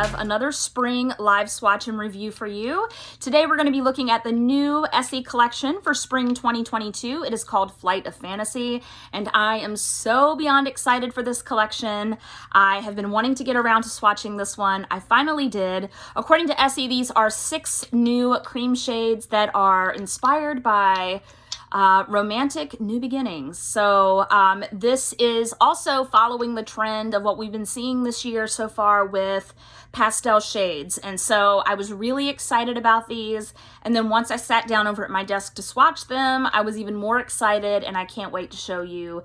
have another spring live swatch and review for you. Today we're going to be looking at the new Essie collection for spring 2022. It is called Flight of Fantasy, and I am so beyond excited for this collection. I have been wanting to get around to swatching this one. I finally did. According to Essie, these are 6 new cream shades that are inspired by romantic new beginnings. So this is also following the trend of what we've been seeing this year so far with pastel shades. And so I was really excited about these. And then once I sat down over at my desk to swatch them, I was even more excited, and I can't wait to show you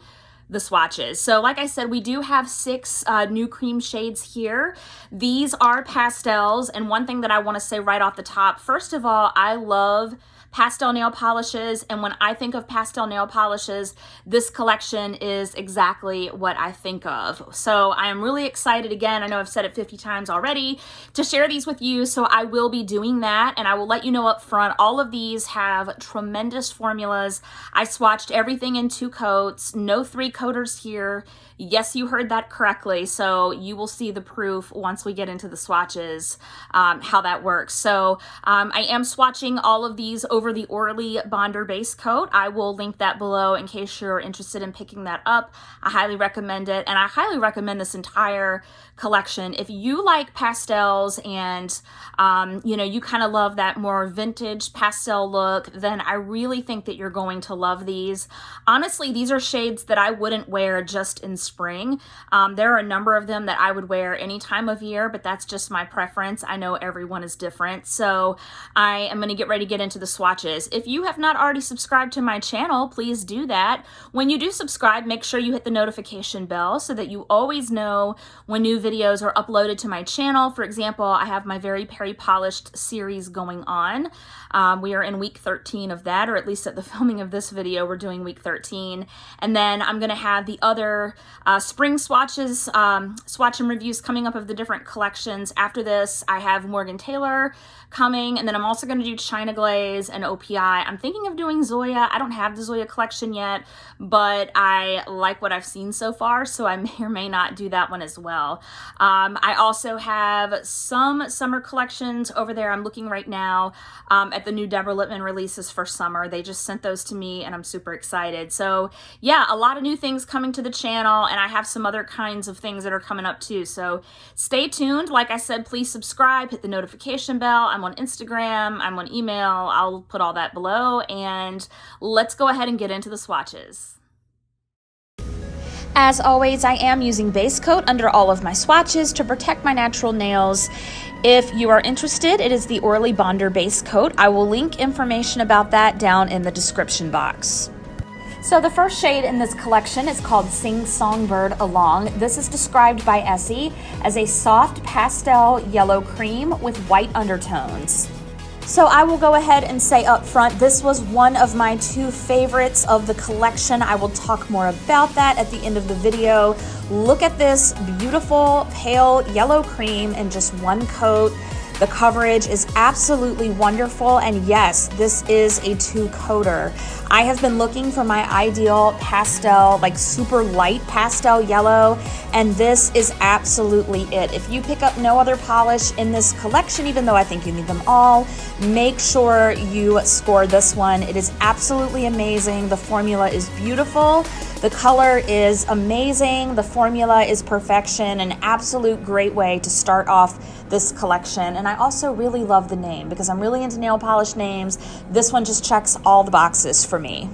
the swatches. So like I said, we do have 6 new cream shades here. These are pastels, and one thing that I want to say right off the top, first of all, I love pastel nail polishes, and when I think of pastel nail polishes, this collection is exactly what I think of. So I am really excited, again, I know I've said it 50 times already, to share these with you, so I will be doing that, and I will let you know up front, all of these have tremendous formulas. I swatched everything in 2 coats, no 3 coaters here. Yes, you heard that correctly, so you will see the proof once we get into the swatches, how that works. So I am swatching all of these over the Orly Bonder base coat. I will link that below in case you're interested in picking that up. I highly recommend it, and I highly recommend this entire collection. If you like pastels and you know, you kind of love that more vintage pastel look, then I really think that you're going to love these. Honestly, these are shades that I wouldn't wear just in spring. There are a number of them that I would wear any time of year, but that's just my preference. I know everyone is different. So I am going to get ready to get into the swatches. If you have not already subscribed to my channel, please do that. When you do subscribe, make sure you hit the notification bell so that you always know when new videos are uploaded to my channel. For example, I have my Very Perry Polished series going on. We are in week 13 of that, or at least at the filming of this video, we're doing week 13. And then I'm going to have the other spring swatches, swatch and reviews coming up of the different collections. After this, I have Morgan Taylor coming, and then I'm also going to do China Glaze and OPI. I'm thinking of doing Zoya. I don't have the Zoya collection yet, but I like what I've seen so far, so I may or may not do that one as well. I also have some summer collections over there. I'm looking right now at the new Deborah Lippmann releases for summer. They just sent those to me, and I'm super excited. So yeah, a lot of new things coming to the channel, and I have some other kinds of things that are coming up too. So stay tuned. Like I said, please subscribe, hit the notification bell. I'm on Instagram, I'm on email. I'll put all that below, and let's go ahead and get into the swatches. As always, I am using Basecoat under all of my swatches to protect my natural nails. If you are interested, it is the Orly Bonder base coat. I will link information about that down in the description box. So the first shade in this collection is called Sing Songbird Along. This is described by Essie as a soft pastel yellow cream with white undertones. So I will go ahead and say up front, this was one of my 2 favorites of the collection. I will talk more about that at the end of the video. Look at this beautiful pale yellow cream in just 1 coat. The coverage is absolutely wonderful, and yes, this is a 2-coater. I have been looking for my ideal pastel, like super light pastel yellow, and this is absolutely it. If you pick up no other polish in this collection, even though I think you need them all, make sure you score this one. It is absolutely amazing. The formula is beautiful. The color is amazing. The formula is perfection, an absolute great way to start off this collection. And I also really love the name because I'm really into nail polish names. This one just checks all the boxes for me.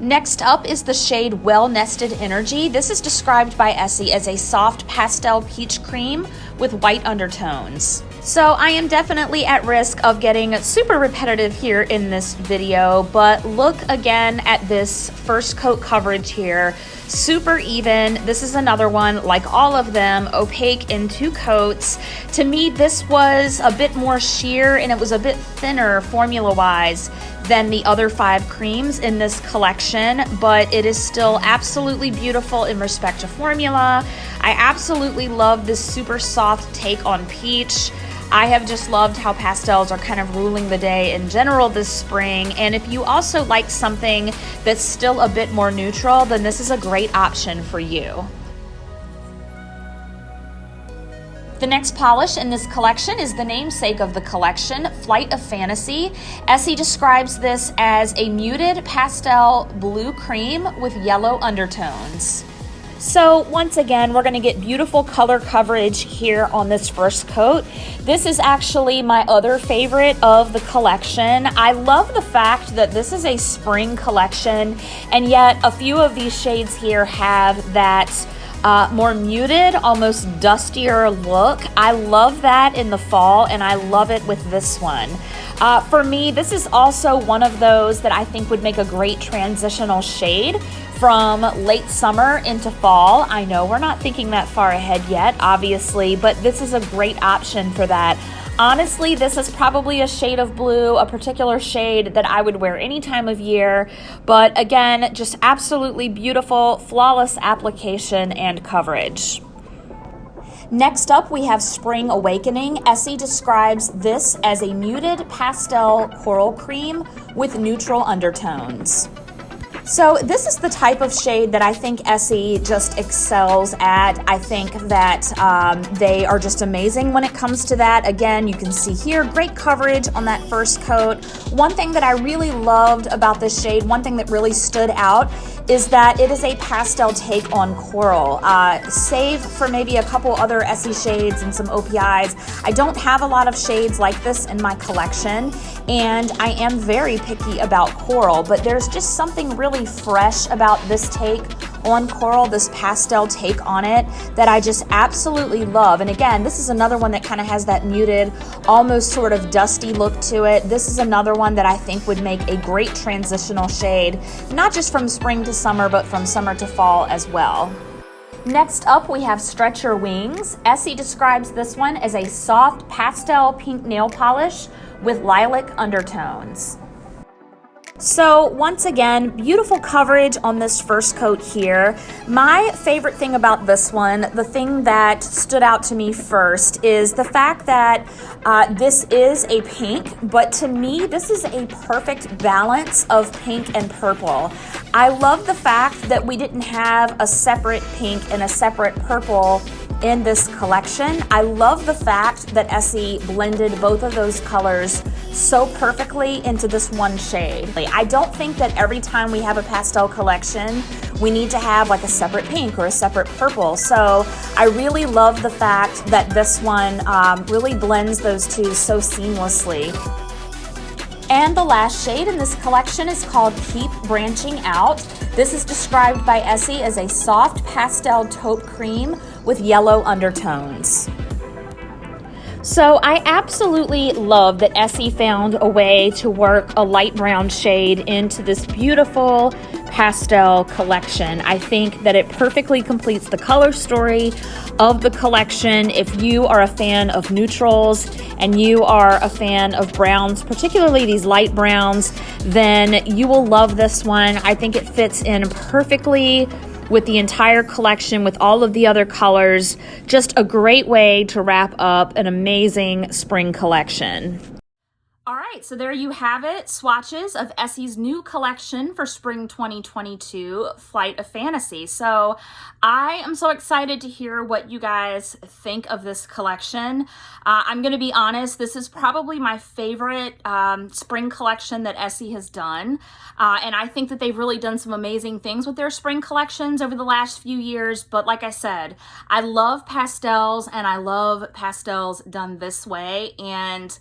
Next up is the shade Well Nested Energy. This is described by Essie as a soft pastel peach cream with white undertones. So I am definitely at risk of getting super repetitive here in this video, but look again at this first coat coverage here. Super even. This is another one, like all of them, opaque in 2 coats. To me, this was a bit more sheer, and it was a bit thinner formula-wise than the other 5 creams in this collection, but it is still absolutely beautiful in respect to formula. I absolutely love this super soft take on peach. I have just loved how pastels are kind of ruling the day in general this spring, and if you also like something that's still a bit more neutral, then this is a great option for you. The next polish in this collection is the namesake of the collection, Flight of Fantasy. Essie describes this as a muted pastel blue cream with yellow undertones. So once again, we're going to get beautiful color coverage here on this first coat. This is actually my other favorite of the collection. I love the fact that this is a spring collection, and yet a few of these shades here have that more muted, almost dustier look. I love that in the fall, and I love it with this one. For me, this is also one of those that I think would make a great transitional shade from late summer into fall. I know we're not thinking that far ahead yet, obviously, but this is a great option for that. Honestly, this is probably a shade of blue, a particular shade that I would wear any time of year, but again, just absolutely beautiful, flawless application and coverage. Next up, we have Spring Awakening. Essie describes this as a muted pastel coral cream with neutral undertones. So this is the type of shade that I think Essie just excels at. I think that they are just amazing when it comes to that. Again, you can see here, great coverage on that first coat. One thing that I really loved about this shade, one thing that really stood out, is that it is a pastel take on coral. Save for maybe a couple other Essie shades and some OPIs, I don't have a lot of shades like this in my collection, and I am very picky about coral, but there's just something really fresh about this take on coral, this pastel take on it, that I just absolutely love. And again, this is another one that kind of has that muted, almost sort of dusty look to it. This is another one that I think would make a great transitional shade, not just from spring to summer, but from summer to fall as well. Next up, we have Stretch Your Wings. Essie describes this one as a soft pastel pink nail polish with lilac undertones. So once again, beautiful coverage on this first coat here. My favorite thing about this one, the thing that stood out to me first, is the fact that this is a pink, but to me, this is a perfect balance of pink and purple. I love the fact that we didn't have a separate pink and a separate purple in this collection. I love the fact that Essie blended both of those colors so perfectly into this one shade. I don't think that every time we have a pastel collection, we need to have like a separate pink or a separate purple. So I really love the fact that this one really blends those two so seamlessly. And the last shade in this collection is called Keep Branching Out. This is described by Essie as a soft pastel taupe cream with yellow undertones. So I absolutely love that Essie found a way to work a light brown shade into this beautiful pastel collection. I think that it perfectly completes the color story of the collection. If you are a fan of neutrals and you are a fan of browns, particularly these light browns, then you will love this one. I think it fits in perfectly with the entire collection, with all of the other colors. Just a great way to wrap up an amazing spring collection. All right, so there you have it, swatches of Essie's new collection for spring 2022, Flight of Fantasy. So I am so excited to hear what you guys think of this collection. I'm going to be honest, this is probably my favorite spring collection that Essie has done. And I think that they've really done some amazing things with their spring collections over the last few years. But like I said, I love pastels, and I love pastels done this way. And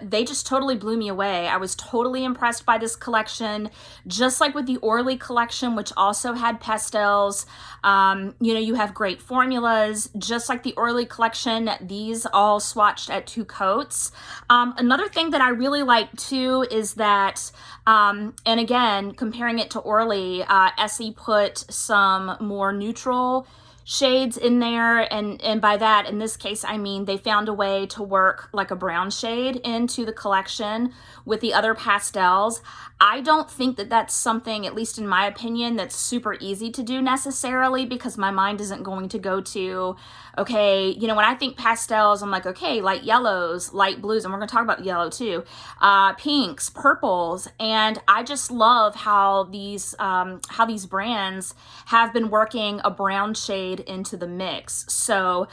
they just totally blew me away. I was totally impressed by this collection, just like with the Orly collection, which also had pastels. You know, you have great formulas, just like the Orly collection. These all swatched at 2 coats. Another thing that I really like too is that, and again, comparing it to Orly, Essie put some more neutral shades in there, and by that, in this case, I mean they found a way to work like a brown shade into the collection with the other pastels. I don't think that that's something, at least in my opinion, that's super easy to do necessarily, because my mind isn't going to go to, okay, you know, when I think pastels, I'm like, okay, light yellows, light blues, and we're going to talk about yellow too, pinks, purples, and I just love how these brands have been working a brown shade into the mix. So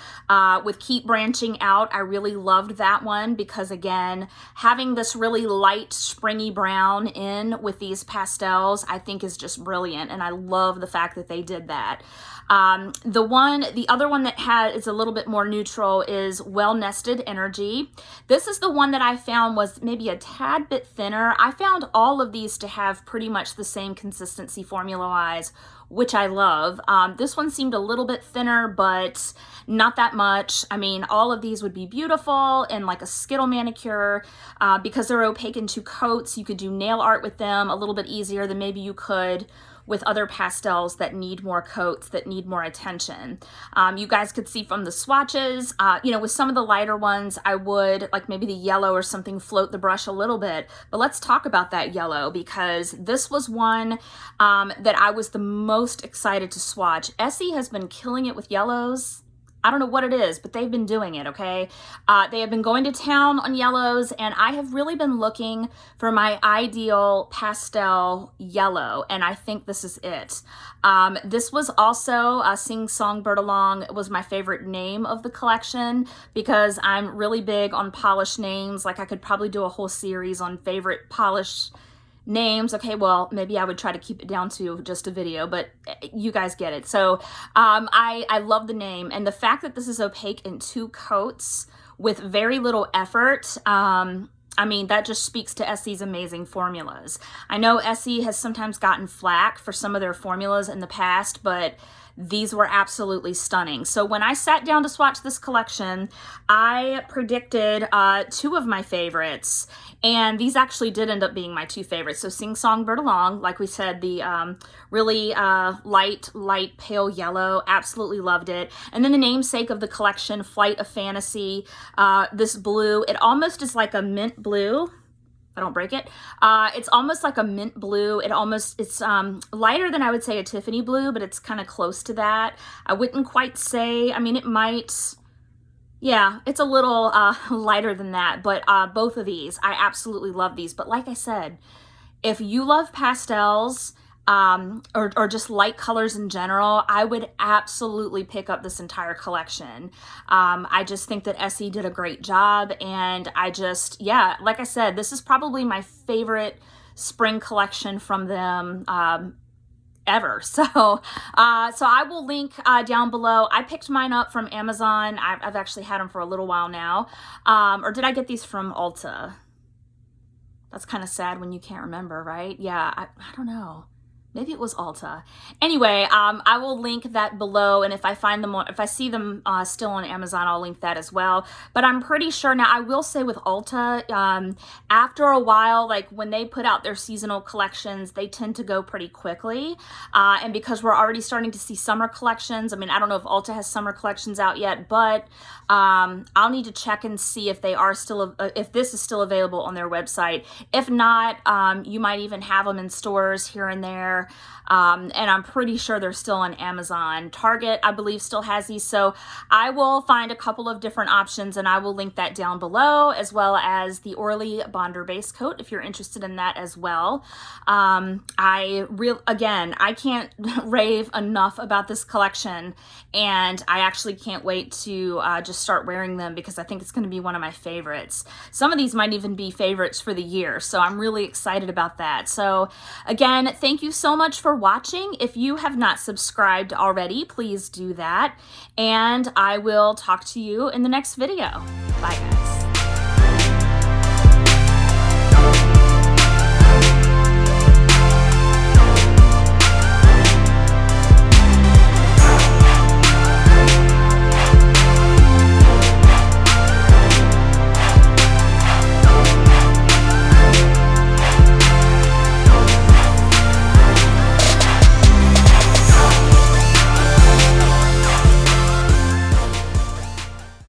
with Keep Branching Out, I really loved that one because, again, having this really light springy brown in with these pastels, I think is just brilliant, and I love the fact that they did that. The other one that is a little bit more neutral is Well Nested Energy. This is the one that I found was maybe a tad bit thinner. I found all of these to have pretty much the same consistency formula-wise, which I love. This one seemed a little bit thinner, but not that much. I mean, all of these would be beautiful in like a Skittle manicure because they're opaque in 2 coats. You could do nail art with them a little bit easier than maybe you could with other pastels that need more coats, that need more attention. You guys could see from the swatches, you know, with some of the lighter ones, I would, like maybe the yellow or something, float the brush a little bit. But let's talk about that yellow, because this was one that I was the most excited to swatch. Essie has been killing it with yellows. I don't know what it is, but they've been doing it, okay? They have been going to town on yellows, and I have really been looking for my ideal pastel yellow, and I think this is it. This was also, Sing Songbird Along was my favorite name of the collection, because I'm really big on polished names. Like, I could probably do a whole series on favorite polished names. Okay, well, maybe I would try to keep it down to just a video, but you guys get it. So I love the name, and the fact that this is opaque in 2 coats with very little effort, I mean, that just speaks to Essie's amazing formulas. I know Essie has sometimes gotten flack for some of their formulas in the past, but these were absolutely stunning. So when I sat down to swatch this collection, I predicted 2 of my favorites, and these actually did end up being my 2 favorites. So Sing Songbird Along, like we said, the really light pale yellow, absolutely loved it. And then the namesake of the collection, Flight of Fantasy, this blue, it almost is like a mint blue. I don't break it. It's almost like a mint blue. It's lighter than I would say a Tiffany blue, but it's kind of close to that. I wouldn't quite say, I mean, it might, yeah, it's a little lighter than that, but both of these, I absolutely love these. But like I said, if you love pastels, or just light colors in general, I would absolutely pick up this entire collection. I just think that Essie did a great job, and yeah, like I said, this is probably my favorite spring collection from them ever. So I will link down below. I picked mine up from Amazon. I've actually had them for a little while now. Or did I get these from Ulta? That's kind of sad when you can't remember, right? Yeah, I don't know. Maybe it was Ulta. Anyway, I will link that below, and if I find them, if I see them still on Amazon, I'll link that as well. But I'm pretty sure now, I will say with Ulta, after a while, like when they put out their seasonal collections, they tend to go pretty quickly. And because we're already starting to see summer collections, I mean, I don't know if Ulta has summer collections out yet, but I'll need to check and see if they are still, if this is still available on their website. If not, you might even have them in stores here and there. And I'm pretty sure they're still on Amazon. Target, I believe, still has these. So I will find a couple of different options, and I will link that down below, as well as the Orly Bonder base coat if you're interested in that as well. Again, I can't rave enough about this collection, and I actually can't wait to just start wearing them, because I think it's going to be one of my favorites. Some of these might even be favorites for the year, so I'm really excited about that. So again, thank you so much for watching. If you have not subscribed already, please do that, and I will talk to you in the next video. Bye, guys.